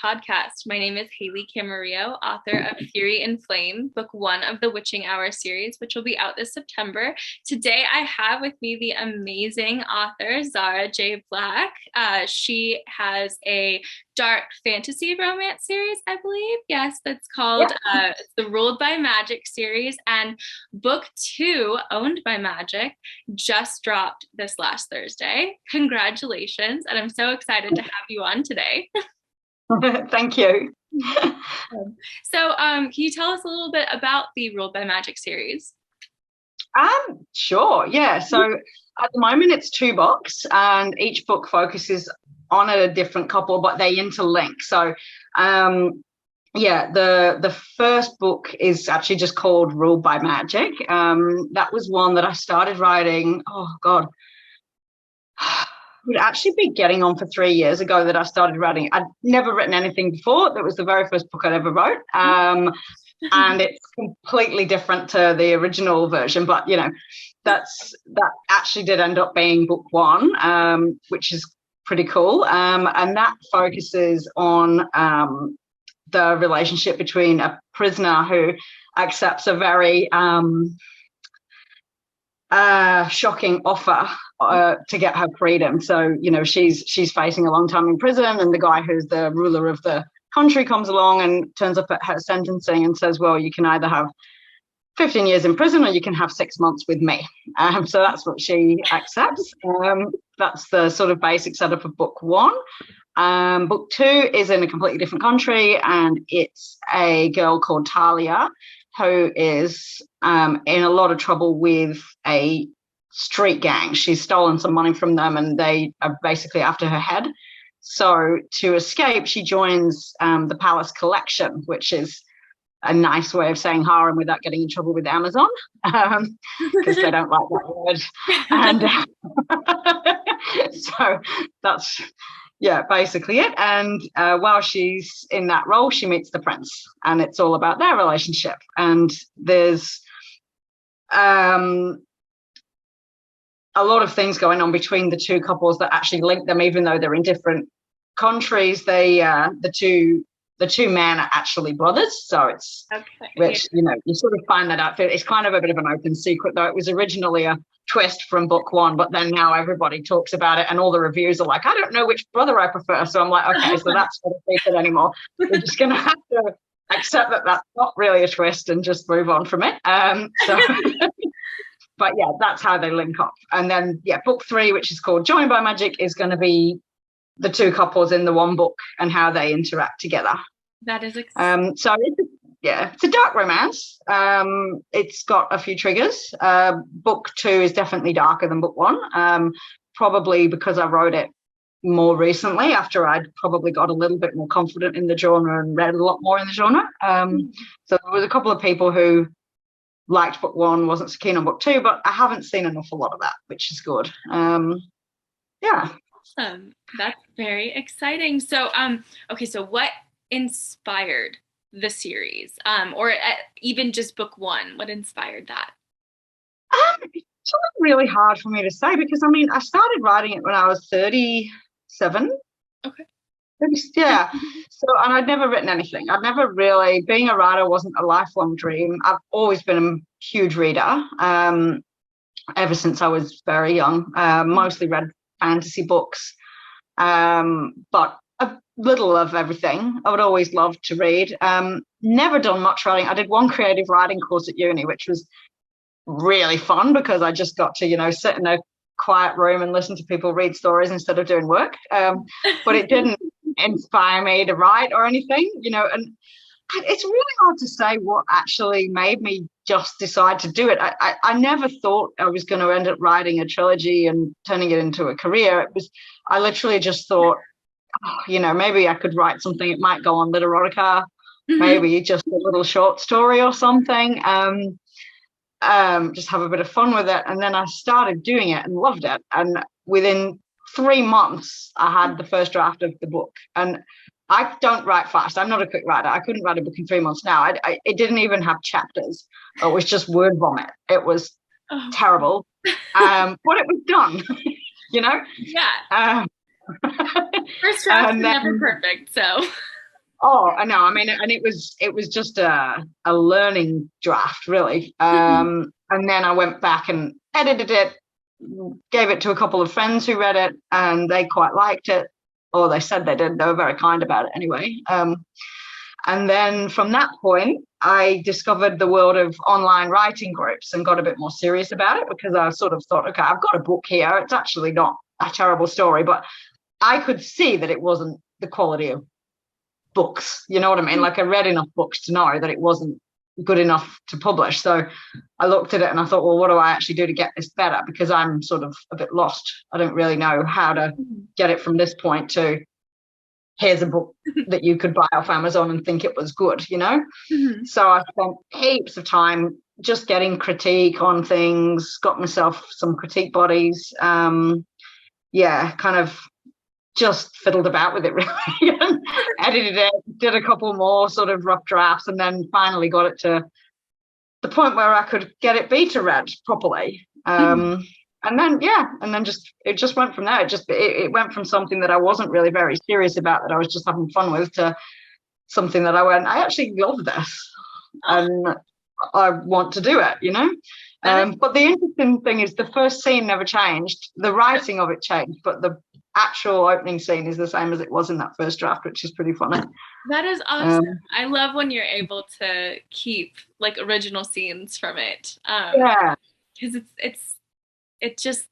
podcast. My name is Haley Camarillo, author of Fury and Flame, book one of the Witching Hour series, which will be out this September. Today, I have with me the amazing author, Zara J Black. She has a dark fantasy romance series, I believe. Yes, that's called the Ruled by Magic series. And book two, Owned by Magic, just dropped this last Thursday. Congratulations. And I'm so excited to have you on today. Thank you. So, can you tell us a little bit about the Ruled by Magic series? Sure. Yeah. So at the moment it's 2 books, and each book focuses on a different couple, but they interlink. So, the first book is actually just called Ruled by Magic. That was one that I started writing. Oh God. Would actually be getting on for 3 years ago that I started writing. I'd never written anything before. That was the very first book I'd ever wrote. And it's completely different to the original version. But, that actually did end up being book one, which is pretty cool. And that focuses on the relationship between a prisoner who accepts a very shocking offer to get her freedom. So, she's facing a long time in prison, and the guy who's the ruler of the country comes along and turns up at her sentencing and says, well, you can either have 15 years in prison or you can have 6 months with me. So that's what she accepts. That's the sort of basic setup of book one. Book two is in a completely different country, and it's a girl called Talia who is in a lot of trouble with a street gang. She's stolen some money from them, and they are basically after her head. So to escape, she joins the Palace Collection, which is a nice way of saying harem without getting in trouble with Amazon, because they don't like that word. And so that's basically it. And while she's in that role, she meets the prince, and it's all about their relationship. And there's a lot of things going on between the two couples that actually link them, even though they're in different countries. They the two men are actually brothers. So it's which you sort of find that out. It's kind of a bit of an open secret, though. It was originally a twist from book one, but then now everybody talks about it, and all the reviews are like, I don't know which brother I prefer. So I'm like, okay, so that's not a secret anymore. We're just gonna have to accept that that's not really a twist and just move on from it. But yeah, that's how they link up. And then book three, which is called Joined by Magic, is going to be the two couples in the one book and how they interact together. That is exciting. So it's a dark romance. It's got a few triggers. Book two is definitely darker than book one, probably because I wrote it more recently after I'd probably got a little bit more confident in the genre and read a lot more in the genre. So there was a couple of people who liked book one, wasn't so keen on book two, but I haven't seen an awful lot of that, which is good. Awesome. That's very exciting. So, so what inspired the series, or even just book one? What inspired that? It's really hard for me to say, because I started writing it when I was 37. Okay. Yeah. So, and I'd never written anything. I'd never really, being a writer wasn't a lifelong dream. I've always been a huge reader, ever since I was very young. Mostly read fantasy books, but a little of everything. I would always love to read. Never done much writing. I did one creative writing course at uni, which was really fun because I just got to, sit in a quiet room and listen to people read stories instead of doing work. But it didn't inspire me to write or anything, and it's really hard to say what actually made me just decide to do it. I never thought I was going to end up writing a trilogy and turning it into a career. I literally just thought, maybe I could write something. It might go on Literotica, maybe just a little short story or something. Just have a bit of fun with it. And then I started doing it and loved it. And within 3 months, I had the first draft of the book. And I don't write fast. I'm not a quick writer. I couldn't write a book in 3 months now. It didn't even have chapters. It was just word vomit. It was terrible. But it was done, Yeah. First draft's never perfect, so. Oh, I know. I mean, and it was just a learning draft, really. And then I went back and edited it, gave it to a couple of friends who read it, and they quite liked it, or they said they did. They were very kind about it anyway. And then from that point, I discovered the world of online writing groups and got a bit more serious about it, because I sort of thought, okay, I've got a book here. It's actually not a terrible story, but I could see that it wasn't the quality of books. You know what I mean? Like, I read enough books to know that it wasn't good enough to publish. So I looked at it and I thought, well, what do I actually do to get this better? Because I'm sort of a bit lost. I don't really know how to get it from this point to here's a book that you could buy off Amazon and think it was good, you know? So I spent heaps of time just getting critique on things, got myself some critique bodies. Kind of just fiddled about with it, really. Edited it, did a couple more sort of rough drafts, and then finally got it to the point where I could get it beta read properly. And then it just went from there. It went from something that I wasn't really very serious about, that I was just having fun with, to something that I actually love this, and I want to do it, you know. But the interesting thing is, the first scene never changed. The writing of it changed, but the actual opening scene is the same as it was in that first draft, which is pretty funny. That is awesome. I love when you're able to keep like original scenes from it. Because it just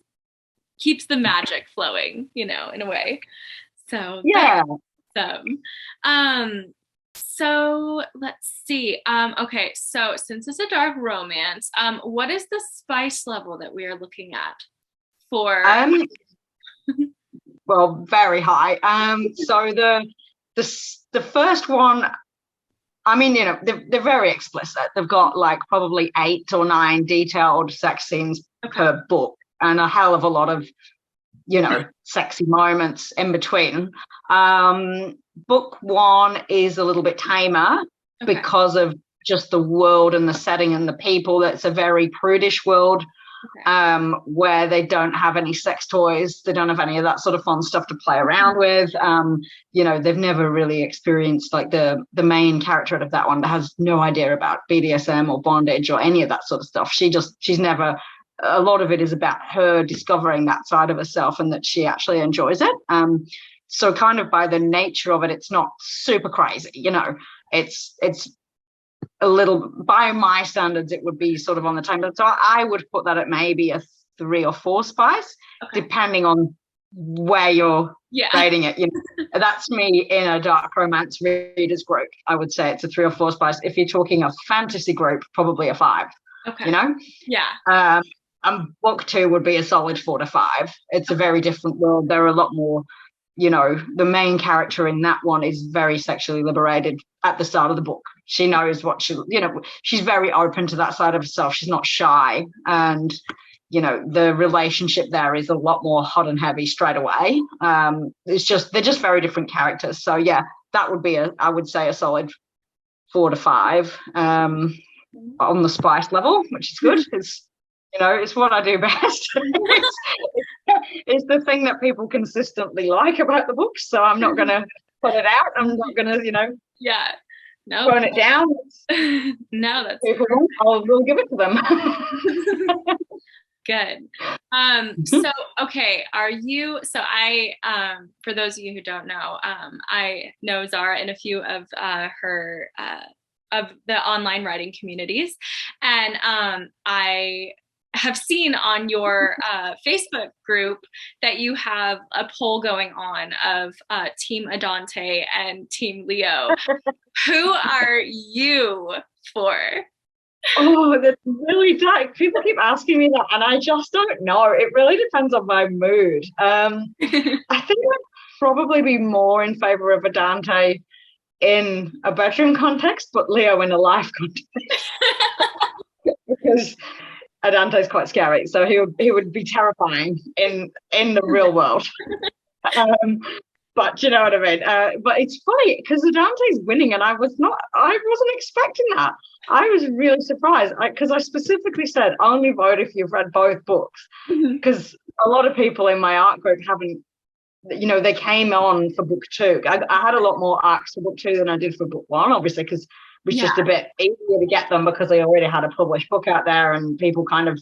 keeps the magic flowing, you know, in a way. So yeah. So let's see. Okay, so since it's a dark romance, what is the spice level that we are looking at for? Well, very high. So the first one, I mean, you know, they're very explicit. They've got like probably 8 or 9 detailed sex scenes per book, and a hell of a lot of, you know, sexy moments in between. Book 1 is a little bit tamer because of just the world and the setting and the people. That's a very prudish world. Where they don't have any sex toys, they don't have any of that sort of fun stuff to play around with. You know, they've never really experienced, like, the main character of that one that has no idea about BDSM or bondage or any of that sort of stuff. She's never, a lot of it is about her discovering that side of herself and that she actually enjoys it. So kind of by the nature of it, it's not super crazy, you know. It's a little, by my standards, it would be sort of on the table. So I would put that at maybe a 3 or 4 spice, depending on where you're rating it. You know, that's me in a dark romance readers group. I would say it's a 3 or 4 spice. If you're talking a fantasy group, probably a 5. You know? And book 2 would be a solid 4 to 5. It's a very different world. There are a lot more, you know, the main character in that one is very sexually liberated at the start of the book. She knows what she's very open to that side of herself. She's not shy. And, you know, the relationship there is a lot more hot and heavy straight away. They're just very different characters. So, yeah, that would be I would say a solid 4 to 5 on the spice level, which is good. It's, you know, it's what I do best. It's the thing that people consistently like about the book. So I'm not going to put it out. I'm not going to, you know, tone it down. No, that's we'll give it to them. Good. So, okay, I, for those of you who don't know, I know Zara in a few of her, of the online writing communities. And I have seen on your Facebook group that you have a poll going on of Team Adante and Team Leo. Who are you for? Oh, that's really dark. People keep asking me that, and I just don't know. It really depends on my mood. I think I'd probably be more in favor of Adante in a bedroom context, but Leo in a life context. Because Adante's quite scary, so he would be terrifying in the real world. But you know what I mean. But it's funny because Adante's winning, and I wasn't expecting that. I was really surprised because I specifically said only vote if you've read both books, because a lot of people in my art group haven't they came on for book 2. I had a lot more arcs for book 2 than I did for book 1, obviously, because it was just a bit easier to get them because I already had a published book out there and people kind of,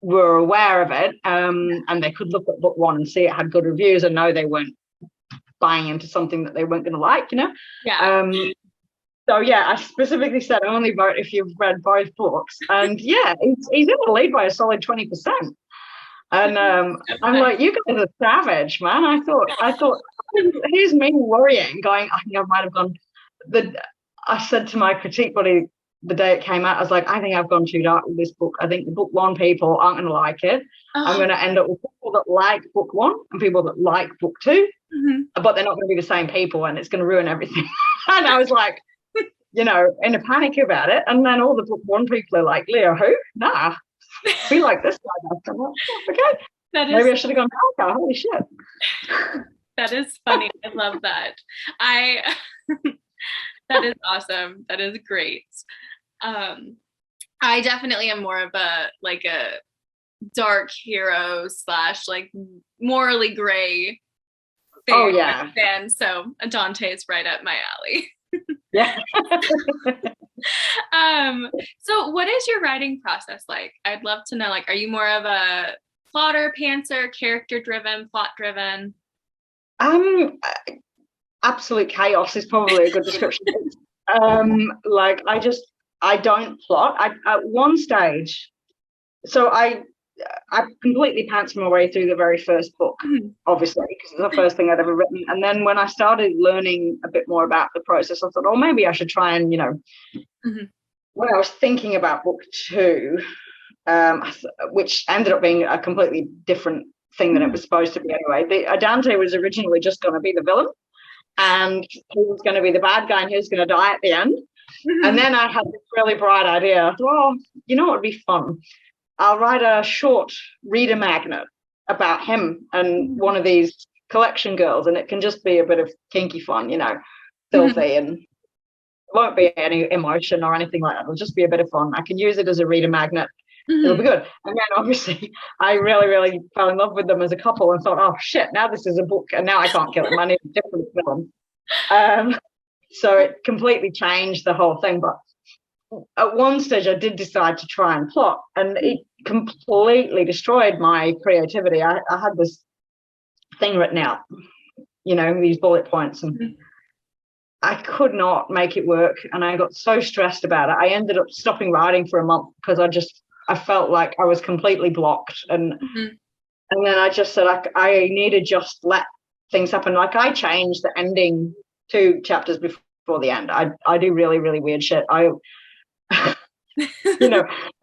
were aware of it, and they could look at book 1 and see it had good reviews and know they weren't buying into something that they weren't going to like, So I specifically said only vote if you've read both books, and he's in the lead by a solid 20%. And I'm like, you guys are savage, man. I thought, here's me worrying, going, I think I might have gone. I said to my critique buddy the day it came out, I was like, I think I've gone too dark with this book. I think the book 1 people aren't going to like it. I'm going to end up with people that like book 1 and people that like book 2, but they're not going to be the same people, and it's going to ruin everything. And I was like, in a panic about it. And then all the book 1 people are like, Leo, who? Nah, we like this guy. I'm like, okay. Maybe I should have gone darker. Holy shit. That is funny. I love that. That is awesome. That is great. I definitely am more of a dark hero / like morally gray fan. So Adante is right up my alley. Yeah. So what is your writing process like? I'd love to know, are you more of a plotter, pantser, character driven, plot driven? Absolute chaos is probably a good description. I don't plot. At one stage, so I completely pantsed my way through the very first book, obviously, because it's the first thing I'd ever written. And then when I started learning a bit more about the process, I thought, oh, maybe I should try and, when I was thinking about book 2, which ended up being a completely different thing than it was supposed to be anyway. Adante was originally just going to be the villain, and he was going to be the bad guy, and he was going to die at the end. And then I had this really bright idea. I thought, well, what would be fun? I'll write a short reader magnet about him and one of these collection girls, and it can just be a bit of kinky fun, filthy, and there won't be any emotion or anything like that. It'll just be a bit of fun. I can use it as a reader magnet. It'll be good. And then obviously I really, really fell in love with them as a couple and thought, oh shit, now this is a book and now I can't kill him. I need a different film. So it completely changed the whole thing. But at one stage I did decide to try and plot, and it completely destroyed my creativity. I had this thing written out, these bullet points, and I could not make it work, and I got so stressed about it. I ended up stopping writing for a month because I felt like I was completely blocked, and then I just said I need to just let things happen. I changed the ending 2 chapters before the end. I do really, really weird shit. And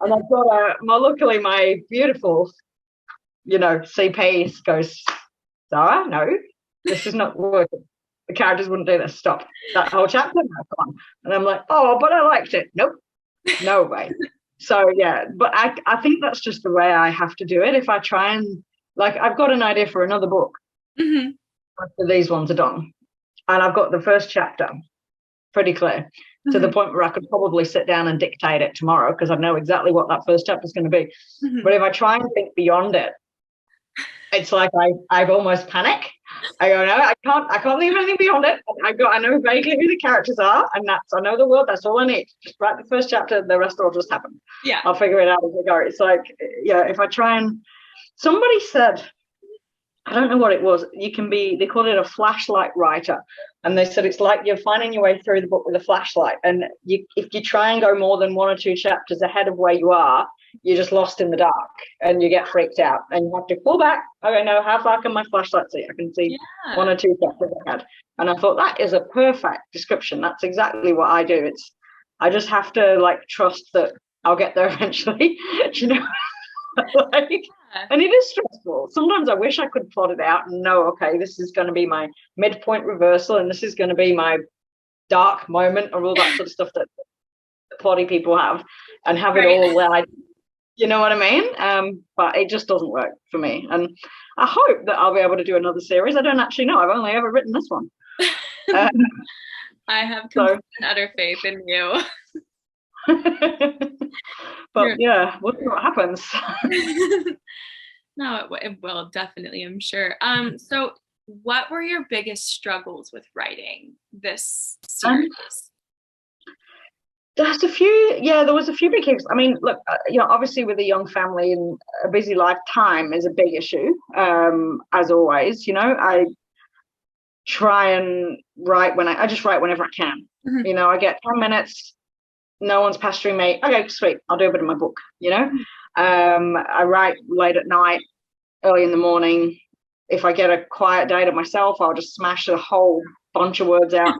I've got luckily my beautiful, CP goes, Zara, no, this is not working. The characters wouldn't do this. Stop that whole chapter. No, come on. And I'm like, oh, but I liked it. Nope, no way. So but I think that's just the way I have to do it. If I try and I've got an idea for another book after these ones are done, and I've got the first chapter pretty clear to the point where I could probably sit down and dictate it tomorrow because I know exactly what that first chapter is going to be. But if I try and think beyond it, it's like I've almost panic. I go, no, I can't leave anything beyond it. I know vaguely who the characters are, and I know the world. That's all I need. Just write the first chapter, the rest will just happen. Yeah, I'll figure it out as I go. It's like, if I try and, somebody said, I don't know what it was. They called it a flashlight writer. And they said it's like you're finding your way through the book with a flashlight. And if you try and go more than 1 or 2 chapters ahead of where you are, you're just lost in the dark and you get freaked out. And you have to pull back. Okay, no, how far can my flashlight see? I can see 1 or 2 chapters ahead. And I thought that is a perfect description. That's exactly what I do. I just have to trust that I'll get there eventually. And it is stressful. Sometimes I wish I could plot it out and know, okay, this is going to be my midpoint reversal and this is going to be my dark moment, or all that sort of stuff that plotty people have, and have it all like, you know what I mean? But it just doesn't work for me. And I hope that I'll be able to do another series. I don't actually know. I've only ever written this one. I have complete and utter faith in you. But we'll see what happens. No, it will definitely, I'm sure. So what were your biggest struggles with writing this Um, series? there's a few, yeah, there was a few big hiccups. I mean, look, obviously with a young family and a busy life, time is a big issue. As always, I try and write I just write whenever I can. Mhm. I get 10 minutes, no one's pestering me. Okay, sweet, I'll do a bit of my book. I write late at night, early in the morning. If I get a quiet day to myself, I'll just smash a whole bunch of words out.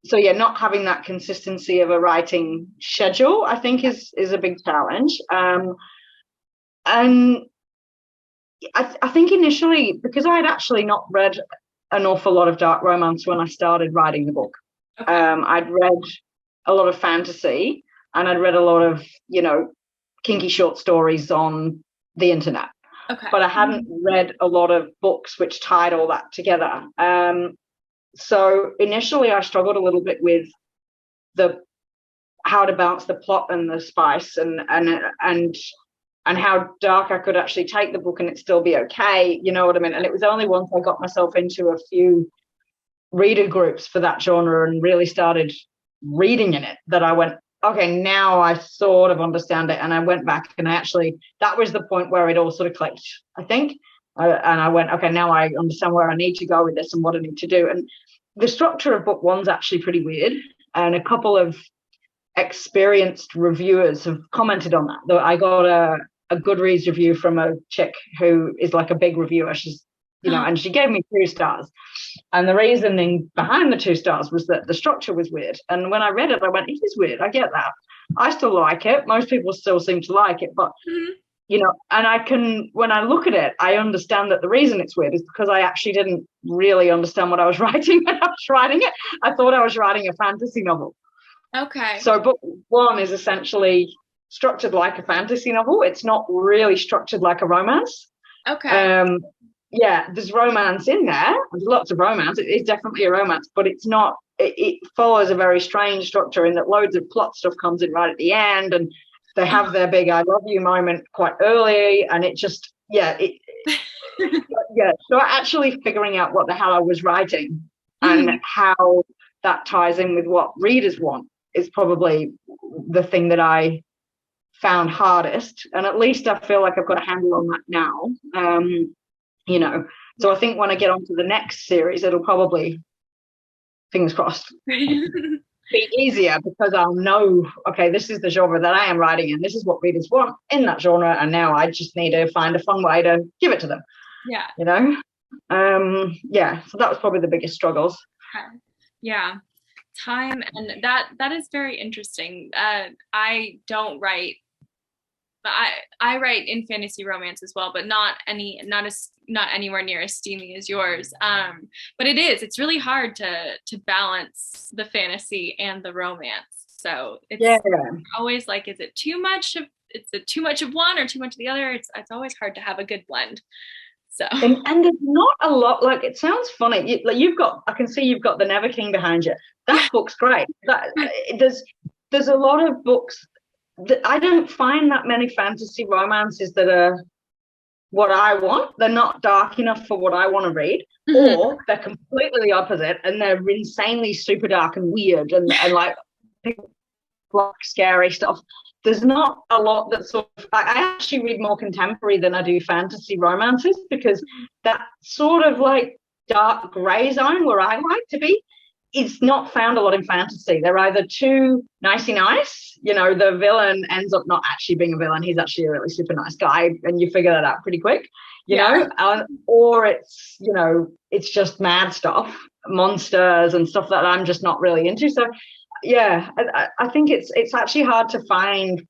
So yeah, not having that consistency of a writing schedule, I think, is a big challenge. And I think initially, because I had actually not read an awful lot of dark romance when I started writing the book. Okay. I'd read a lot of fantasy, and I'd read a lot of, kinky short stories on the internet. Okay. But I hadn't read a lot of books which tied all that together. So initially I struggled a little bit with how to balance the plot and the spice and how dark I could actually take the book and it still be okay, you know what I mean? And it was only once I got myself into a few reader groups for that genre and really started reading in it that I went, okay, now I sort of understand it. And I went back and that was the point where it all sort of clicked, I think. And I went, okay, now I understand where I need to go with this and what I need to do. And the structure of book one's actually pretty weird. And a couple of experienced reviewers have commented on that. I got a Goodreads review from a chick who is like a big reviewer. She's, and she gave me 2 stars. And the reasoning behind the 2 stars was that the structure was weird. And when I read it, I went, it is weird. I get that. I still like it. Most people still seem to like it. But, and when I look at it, I understand that the reason it's weird is because I actually didn't really understand what I was writing when I was writing it. I thought I was writing a fantasy novel. Okay. So book one is essentially structured like a fantasy novel. It's not really structured like a romance. Okay. Yeah, there's romance in there. There's lots of romance. It is definitely a romance, but it's not. It follows a very strange structure in that loads of plot stuff comes in right at the end, and they have their big "I love you" moment quite early, and it just yeah. So actually figuring out what the hell I was writing and how that ties in with what readers want is probably the thing that I found hardest. And at least I feel like I've got a handle on that now. So I think when I get on to the next series, it'll probably, fingers crossed, be easier because I'll know, okay, this is the genre that I am writing and this is what readers want in that genre. And now I just need to find a fun way to give it to them. Yeah. So that was probably the biggest struggles. Okay. Yeah. Time, and that is very interesting. I don't write, but I write in fantasy romance as well, but not anywhere near as steamy as yours. But it's really hard to balance the fantasy and the romance. So it's always like, is it too much of one or too much of the other? It's always hard to have a good blend. So and there's not a lot, like, it sounds funny. I can see you've got the Never King behind you. That book's great. There's a lot of books that I don't find that many fantasy romances that are what I want. They're not dark enough for what I want to read, or they're completely the opposite and they're insanely super dark and weird and like scary stuff. There's not a lot that sort of, I actually read more contemporary than I do fantasy romances because that sort of like dark grey zone where I like to be, it's not found a lot in fantasy. They're either too nicey nice, the villain ends up not actually being a villain. He's actually a really super nice guy and you figure that out pretty quick, or it's, it's just mad stuff, monsters and stuff that I'm just not really into. So yeah, I think it's actually hard to find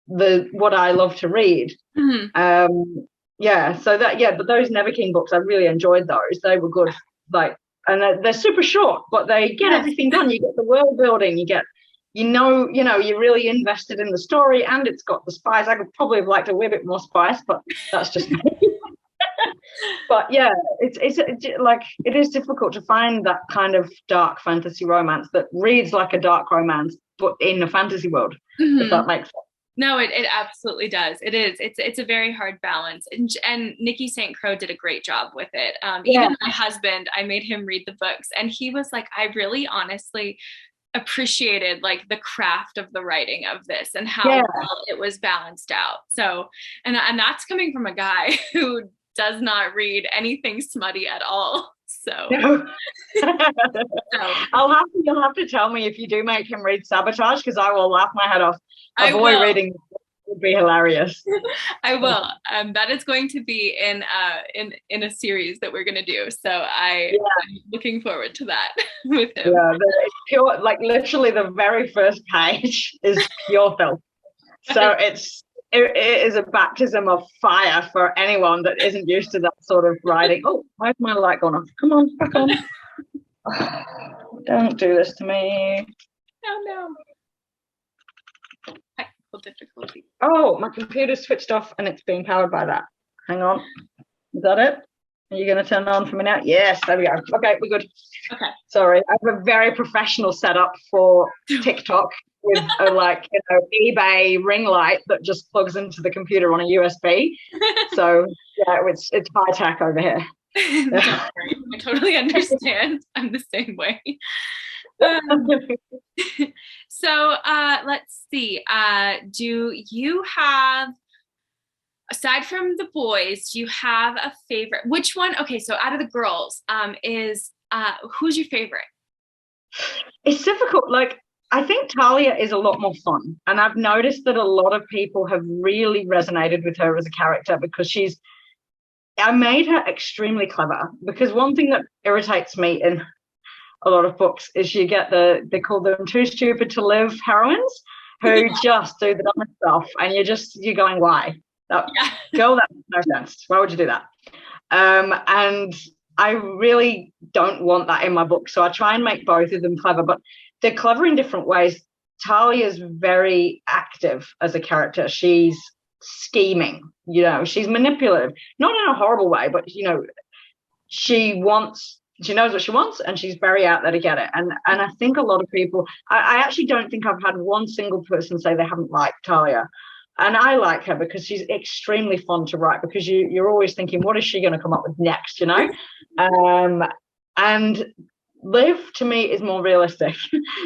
what I love to read. But those Never King books, I really enjoyed those. They were good, and they're super short, but they get everything done. You get the world building, you get, you're really invested in the story, and it's got the spice. I could probably have liked a wee bit more spice, but that's just me. But yeah, it's like, it is difficult to find that kind of dark fantasy romance that reads like a dark romance but in a fantasy world, if that makes sense. No, it absolutely does. It is. It's a very hard balance. And Nikki St. Croix did a great job with it. Yeah, Even my husband, I made him read the books, and he was like, I really honestly appreciated like the craft of the writing of this and how yeah. well it was balanced out. So, and that's coming from a guy who does not read anything smutty at all. So, No. so You'll have to tell me if you do make him read Sabotage, because I will laugh my head off. A I boy will. reading would be hilarious. I will. That is going to be in a series that we're going to do. So I'm looking forward to that with him. Yeah, it's pure, like literally the very first page is pure filth. So it is a baptism of fire for anyone that isn't used to that sort of writing. Oh, why's my light gone off? Come on, back on. Don't do this to me. Oh no. Technical difficulty. Oh, my computer's switched off and it's being powered by that. Hang on. Is that it? Are you going to turn it on for me now? Yes, there we go. Okay, we're good. Okay. Sorry, I have a very professional setup for TikTok with a eBay ring light that just plugs into the computer on a USB. So yeah, it's high tech over here. Don't worry. I totally understand. I'm the same way. So let's see. Do you have, aside from the boys, do you have a favorite? Which one? Okay, so out of the girls, who's your favorite? It's difficult. Like, I think Talia is a lot more fun. And I've noticed that a lot of people have really resonated with her as a character because I made her extremely clever. Because one thing that irritates me in a lot of books is you get they call them too stupid to live heroines who just do the dumbest stuff. And you're going, why? Girl, that makes no sense. Why would you do that? And I really don't want that in my book. So I try and make both of them clever, but they're clever in different ways. Talia's very active as a character. She's scheming, she's manipulative, not in a horrible way, but, she knows what she wants and she's very out there to get it. And I think a lot of people, I actually don't think I've had one single person say they haven't liked Talia. And I like her because she's extremely fun to write because you're always thinking, what is she going to come up with next, And Liv, to me, is more realistic.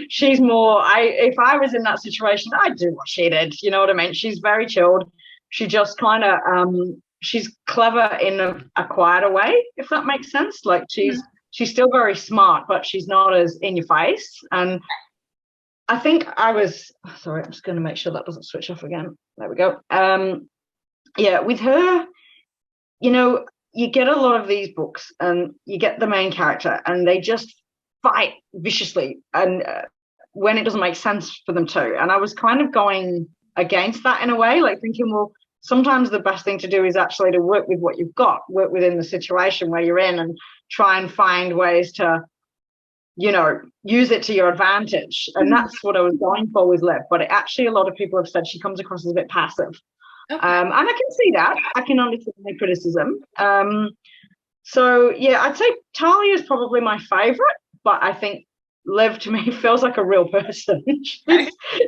She's more, if I was in that situation, I'd do what she did. You know what I mean? She's very chilled. She just kind of, she's clever in a quieter way, if that makes sense. Like she's still very smart, but she's not as in your face. And I think sorry, I'm just going to make sure that doesn't switch off again. There we go. With her, you get a lot of these books and you get the main character and they just fight viciously and when it doesn't make sense for them to. And I was kind of going against that in a way, like thinking, well, sometimes the best thing to do is actually to work with what you've got, work within the situation where you're in and try and find ways to use it to your advantage. And that's what I was going for with Liv. But actually, a lot of people have said she comes across as a bit passive. Okay. And I can see that. I can understand the criticism. So, yeah, I'd say Talia is probably my favorite. But I think Liv, to me, feels like a real person.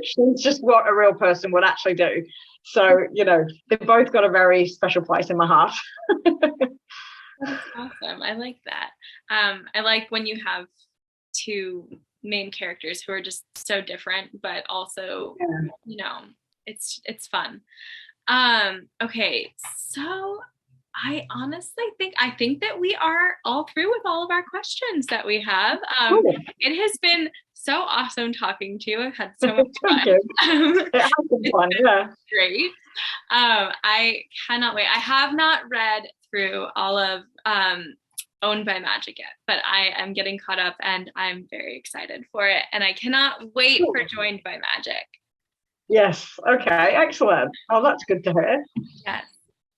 She's just what a real person would actually do. So, they've both got a very special place in my heart. That's awesome. I like that. I like when you have two main characters who are just so different, but also, it's fun. Okay, so I honestly think that we are all through with all of our questions that we have. Cool. It has been so awesome talking to you. I've had so much fun. It has been fun, yeah. Great. I cannot wait. I have not read through all of Owned by Magic yet, but I am getting caught up and I'm very excited for it. And I cannot wait for Joined by Magic. Yes. Okay. Excellent. Oh, that's good to hear. Yes.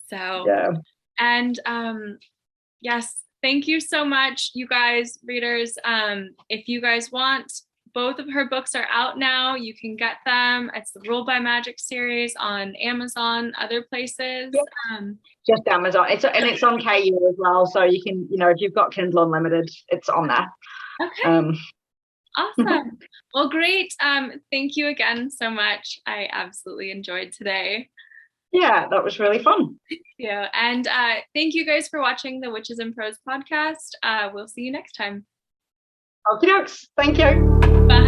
So, yeah. And yes, thank you so much, you guys, readers. If you guys want, both of her books are out now. You can get them. It's the Rule by Magic series on Amazon, other places. Yeah. Just Amazon. It's on KU as well. So you can, if you've got Kindle Unlimited, it's on there. Okay. Awesome. Well, great. Thank you again so much. I absolutely enjoyed today. Yeah, that was really fun. Yeah. And thank you guys for watching the Witches and Pros podcast. We'll see you next time. Okie dokes. Thank you. Bye.